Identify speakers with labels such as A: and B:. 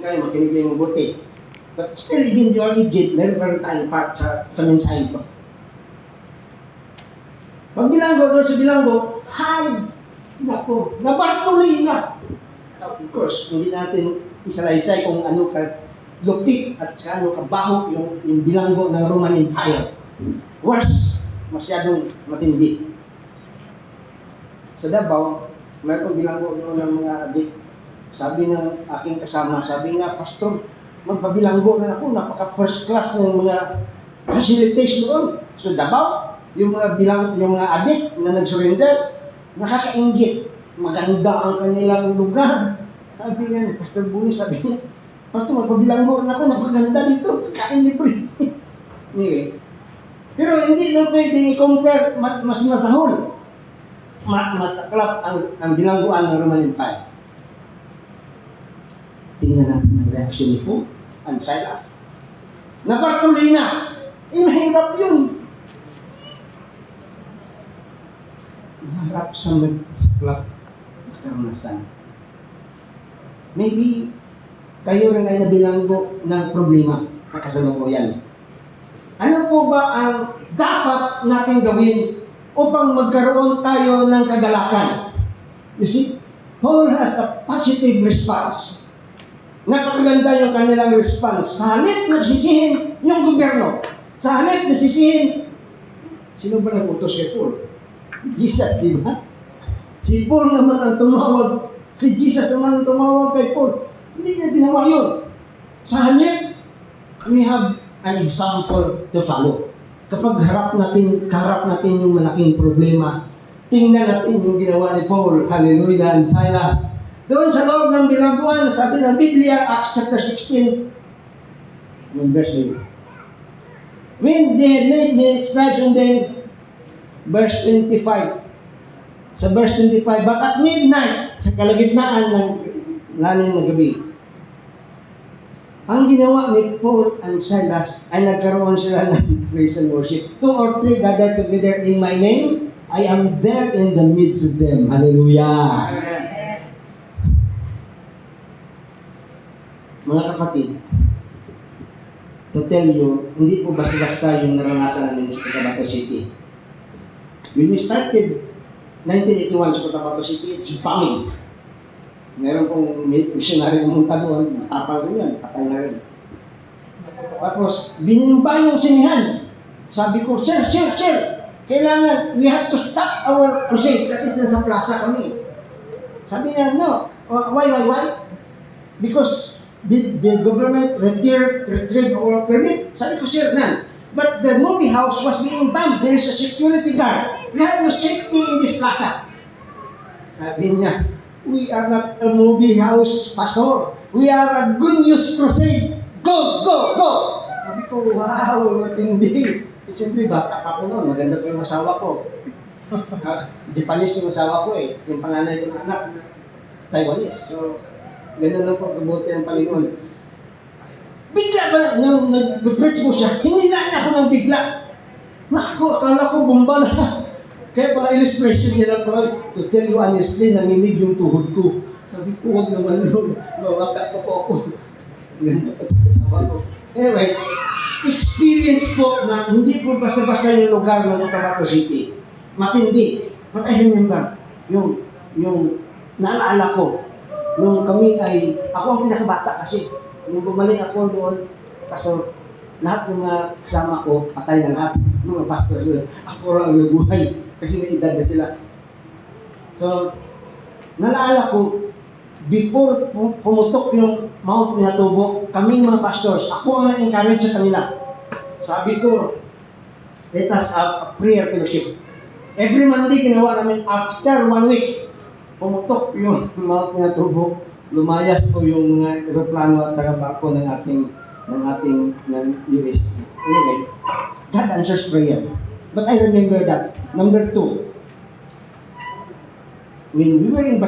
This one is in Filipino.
A: kayo, makinig kayo mabuti. But still, even you are legit, meron tayong part sa mensahe ko. Pag bilanggo, doon sa bilanggo, hi! Naku, nabartuloy na! Of course, hindi natin isalaysay kung ano ka lupit at saka ano kabaho yung bilanggo ng Roman Empire. Worse, masyadong matindi. Sa Davao, mayroong bilanggo noon ng mga adik. Sabi ng aking kasama, sabi nga, Pastor, magpabilanggo na ako, napaka first class ng mga facilities noon sa Davao. Yung mga adik na nag-surrender, nakakaingit. Maganda ang kanilang lugar. Sabi nga, Pastor Buni, sabi niya, Pastor, magpabilanggo na ako, napaganda dito, kain libre. Anyway, pero hindi na pwedeng i-compare, mas masahol. Masaklap ang bilangguan ng Roman Empire. Tingnan natin ang reaction ni Paul and Silas. Nabartuloy na. Mahirap yun. Maharap sa masaklap na karanasan. Maybe kayo rin ay nabilanggo ng problema sa kasalukuyan. Ano po ba ang dapat natin gawin upang magkaroon tayo ng kagalakan? You see, Paul has a positive response. Napakaganda yung kanilang response. Sa halip nagsisihin yung gobyerno. Sa halip nagsisihin, sino ba nag-utos kay Paul? Jesus, di ba? Si Paul naman ang tumawag. Si Jesus naman ang tumawag kay Paul. Hindi niya ginawa yun. Sa halip, we have an example to follow. Kapag kaharap natin yung malaking problema, tingnan natin yung ginawa ni Paul, hallelujah, and Silas. Doon sa loob ng bilangguan, sabi ng Biblia, Acts chapter 16, verse 9. When they had laid the stripes on them, verse 25. Sa verse 25, but at midnight, sa kalagitnaan ng lalim na gabi, ang ginawa ni Paul and Silas ay nagkaroon sila ng praise and worship. 2 or 3 gathered together in my name, I am there in the midst of them. Hallelujah! Mga kapatid, to tell you, hindi po basta-basta yung naranasan namin sa Cotabato City. When we started 1981 sa Cotabato City, it's bombing. Meron pong missionary pumunta doon, tapang rin yan, patay na rin. Tapos, binimba yung sinihan. Sabi ko, Sir, kailangan, we have to stop our crusade kasi sa plaza kami. Sabi niya, no. Why? Because the government retrieved our permit. Sabi ko, Sir, none. But the movie house was being bombed. There is a security guard. We have no safety in this plaza. Sabi niya, we are not a movie house, Pastor. We are a good news crusade. Go! Sabi ko, wow, matindi. Siyempre, bata pa ko noon. Maganda po yung asawa ko. Japanese yung asawa ko eh. Yung panganay ko na anak, Taiwanese. So, ganun lang po kabuti ang Panginoon. Bigla ba, nang nag-preach mo siya, hindi na niya ako ng bigla. Naku, akala ko bomba na. Kaya pala illustration niya lang pala, to tell you honestly, naminig yung tuhod ko. Sabi ko, huwag naman doon, mawaka po ako. Ganito ka kasama ko. Anyway, experience po na hindi po basta-basta yung lugar ng Cotabato City. Matindi. But I remember, yung naalala ko, nung kami ay, ako ang pinakabata kasi, nung bumalik ako doon, Pastor, lahat ng mga kasama ko, patay na lahat, mga pastor doon. Ako lang ang nabuhay, kasi may edad na sila. So, naalala ko, before pumutok yung Mount Pinatubo, kaming mga pastors, ako ang nag-encourage sa kanila. Sabi ko, let us have a prayer fellowship. Every Monday, ginawa namin after 1 week, pumutok yung Mount Pinatubo, lumayas po yung mga aeroplano at saka barko ng US. Anyway, God answers prayer. But I remember that. Number 2, when we were in